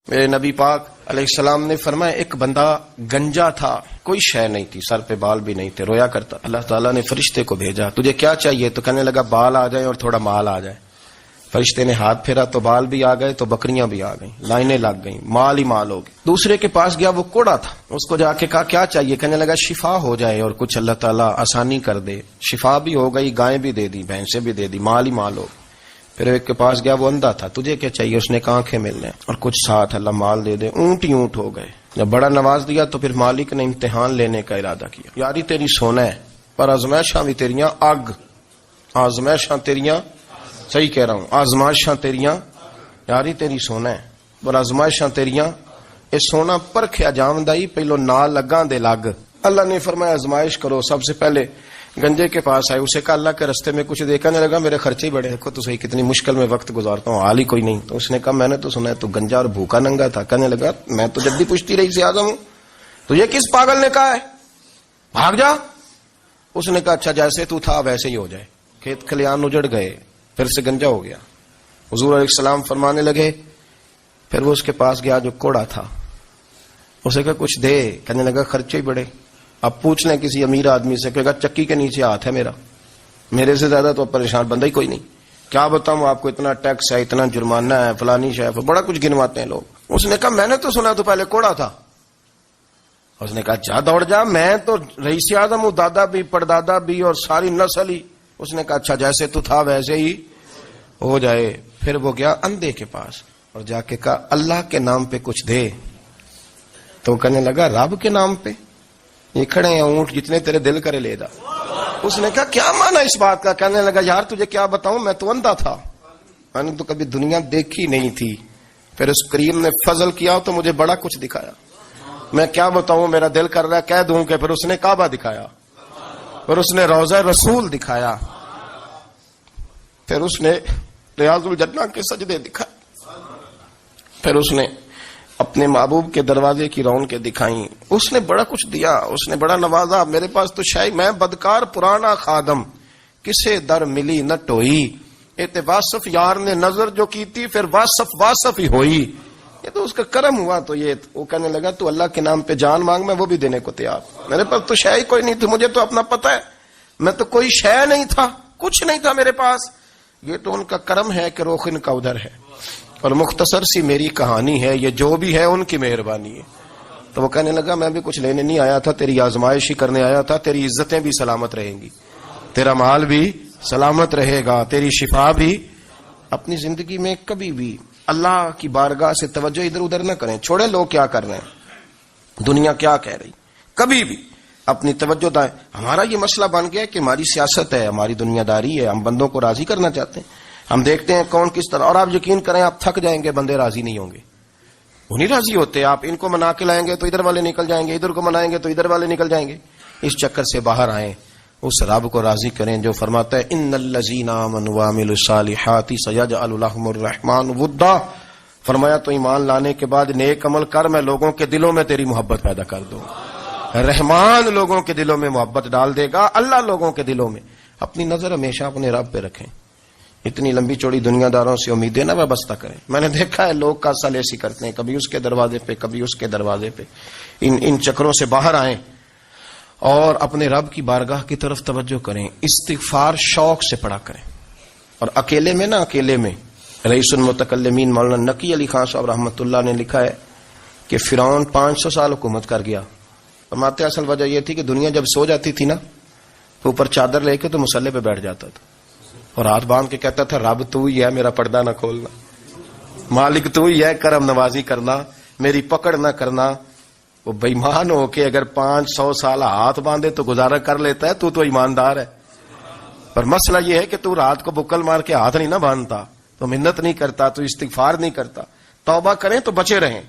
میرے نبی پاک علیہ السلام نے فرمایا ایک بندہ گنجا تھا، کوئی شے نہیں تھی، سر پہ بال بھی نہیں تھے، رویا کرتا. اللہ تعالیٰ نے فرشتے کو بھیجا، تجھے کیا چاہیے؟ تو کہنے لگا بال آ جائیں اور تھوڑا مال آ جائے. فرشتے نے ہاتھ پھیرا تو بال بھی آ گئے، تو بکریاں بھی آ گئیں، لائنیں لگ گئیں، مال ہی مال ہو گئے. دوسرے کے پاس گیا، وہ کوڑا تھا، اس کو جا کے کہا کیا چاہیے؟ کہنے لگا شفا ہو جائے اور کچھ اللہ تعالیٰ آسانی کر دے. شفا بھی ہو گئی، گائیں بھی دے دی، بھینسیں بھی دے دی، مال ہی مال ہو گئے. پھر ایک کے پاس گیا، وہ اندھا تھا، تجھے کیا چاہیے؟ اس نے کہا آنکھیں ملنے اور کچھ ساتھ اللہ مال دے دے. اونٹ ہی اونٹ ہو گئے. جب بڑا نواز دیا تو پھر مالک نے امتحان لینے کا ارادہ کیا. یاری تیری سونا ہے پر آزمائشاں بھی تیریاں آگ، آزمائشاں تیریاں، صحیح کہہ رہا ہوں، آزمائشاں تیریاں، یاری تیری سونا ہے پر آزمائشاں تیریاں. اے سونا پرکھیا جامدائی پہلو نہ لگاں دے لگ. اللہ نے فرمایا آزمائش کرو. سب سے پہلے گنجے کے پاس آئے، اسے کہا اللہ کے رستے میں کچھ دیکھنے لگا، میرے خرچے ہی بڑے، دیکھو تو صحیح کتنی مشکل میں وقت گزارتا ہوں، حال ہی کوئی نہیں. تو اس نے کہا میں نے تو سنا ہے تو گنجا اور بھوکا ننگا تھا. کہنے لگا میں تو جب بھی پوچھتی رہی سے اعظم ہوں. تو یہ کس پاگل نے کہا ہے بھاگ جا؟ اس نے کہا اچھا جیسے تو تھا ویسے ہی ہو جائے. کھیت کھلیان اجڑ گئے، پھر سے گنجا ہو گیا. حضور علیہ السلام فرمانے لگے، پھر وہ اس کے پاس گیا جو کوڑا تھا، اسے کہا کچھ دے. کہنے لگا خرچے ہی بڑے. اب پوچھ لیں کسی امیر آدمی سے، کہے گا چکی کے نیچے ہاتھ ہے میرا، میرے سے زیادہ تو پریشان بندہ ہی کوئی نہیں. کیا بتاؤں آپ کو، اتنا ٹیکس ہے، اتنا جرمانہ ہے، فلانی شے، بڑا کچھ گنواتے ہیں لوگ. اس نے کہا میں نے تو سنا تو پہلے کوڑا تھا. اس نے کہا جا دوڑ جا، میں تو رئیس اعظم ہوں، دادا بھی پردادا بھی اور ساری نسل ہی. اس نے کہا اچھا جیسے تو تھا ویسے ہی ہو جائے. پھر وہ گیا اندھے کے پاس اور جا کے کہا اللہ کے نام پہ کچھ دے. تو کہنے لگا رب کے نام پہ؟ یہ کھڑے ہیں اونٹ جتنے تیرے دل کرے لے دا. اس نے کہا کیا مانا اس بات کا؟ کہنے لگا یار تجھے کیا بتاؤں، میں تو اندھا تھا، میں نے تو کبھی دنیا دیکھی نہیں تھی. پھر اس کریم نے فضل کیا تو مجھے بڑا کچھ دکھایا. میں کیا بتاؤں، میرا دل کر رہا ہے کہہ دوں کہ پھر اس نے کعبہ دکھایا، پھر اس نے روضہ رسول دکھایا، پھر اس نے ریاض الجنہ کے سجدے دکھائے، پھر اس نے اپنے محبوب کے دروازے کی رونقیں دکھائیں. اس نے بڑا کچھ دیا، اس نے بڑا نوازا. میرے پاس تو شاید میں بدکار پرانا خادم، کسے در ملی نہ ٹوئی. ایت واصف یار نے نظر جو کی تھی، پھر واصف ہی ہوئی. یہ تو اس کا کرم ہوا. تو یہ وہ کہنے لگا تو اللہ کے نام پہ جان مانگ، میں وہ بھی دینے کو تیار. میرے پاس تو شے ہی کوئی نہیں تھی، مجھے تو اپنا پتہ ہے، میں تو کوئی شے نہیں تھا، کچھ نہیں تھا میرے پاس. یہ تو ان کا کرم ہے کہ رخ ان کا ادھر ہے. اور مختصر سی میری کہانی ہے، یہ جو بھی ہے ان کی مہربانی ہے. تو وہ کہنے لگا میں بھی کچھ لینے نہیں آیا تھا، تیری آزمائش ہی کرنے آیا تھا. تیری عزتیں بھی سلامت رہیں گی، تیرا مال بھی سلامت رہے گا، تیری شفا بھی. اپنی زندگی میں کبھی بھی اللہ کی بارگاہ سے توجہ ادھر ادھر نہ کریں. چھوڑیں لوگ کیا کر رہے ہیں، دنیا کیا کہہ رہی، کبھی بھی اپنی توجہ دائیں. ہمارا یہ مسئلہ بن گیا کہ ہماری سیاست ہے، ہماری دنیا داری ہے، ہم بندوں کو راضی کرنا چاہتے ہیں. ہم دیکھتے ہیں کون کس طرح، اور آپ یقین کریں آپ تھک جائیں گے، بندے راضی نہیں ہوں گے، وہ نہیں راضی ہوتے. آپ ان کو منا کے لائیں گے تو ادھر والے نکل جائیں گے، ادھر کو منائیں گے تو ادھر والے نکل جائیں گے. اس چکر سے باہر آئیں، اس رب کو راضی کریں جو فرماتا ہے ان الذین آمنوا وعملوا الصالحات سیجعل لهم الرحمن ودا. فرمایا تو ایمان لانے کے بعد نیک عمل کر، میں لوگوں کے دلوں میں تیری محبت پیدا کر دوں. رحمان لوگوں کے دلوں میں محبت ڈال دے گا، اللہ لوگوں کے دلوں میں. اپنی نظر ہمیشہ اپنے رب پہ رکھیں. اتنی لمبی چوڑی دنیا داروں سے امیدیں نہ وابستہ کریں. میں نے دیکھا ہے لوگ کا سال ایسی کرتے ہیں، کبھی اس کے دروازے پہ کبھی اس کے دروازے پہ. ان چکروں سے باہر آئیں اور اپنے رب کی بارگاہ کی طرف توجہ کریں. استغفار شوق سے پڑھا کریں، اور اکیلے میں نہ، اکیلے میں. رئیس المتکلمین مولانا نقی علی خان صاحب رحمۃ اللہ نے لکھا ہے کہ فرعون 500 سال حکومت کر گیا. فرماتے اصل وجہ یہ تھی کہ دنیا جب سو جاتی تھی نا تو اوپر چادر لے کے تو مسلح پہ بیٹھ جاتا تھا اور ہاتھ باندھ کے کہتا تھا رب تو ہی ہے، میرا پردہ نہ کھولنا، مالک تو ہی ہے، کرم نوازی کرنا، میری پکڑ نہ کرنا. وہ بے ایمان ہو کے اگر 500 سال ہاتھ باندھے تو گزارا کر لیتا ہے، تو ایماندار ہے. پر مسئلہ یہ ہے کہ تو رات کو بکل مار کے ہاتھ نہیں نہ باندھتا، تو منت نہیں کرتا، تو استغفار نہیں کرتا. توبہ کریں تو بچے رہیں.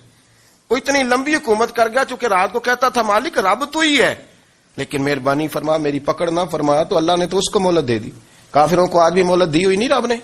وہ اتنی لمبی حکومت کر گیا چونکہ رات کو کہتا تھا مالک رب تو ہی ہے، لیکن مہربانی فرما میری پکڑ نہ فرمایا تو اللہ نے تو اس کو مہلت دے دی. کافروں کو آج بھی مہلت دی ہوئی نہیں رب نے.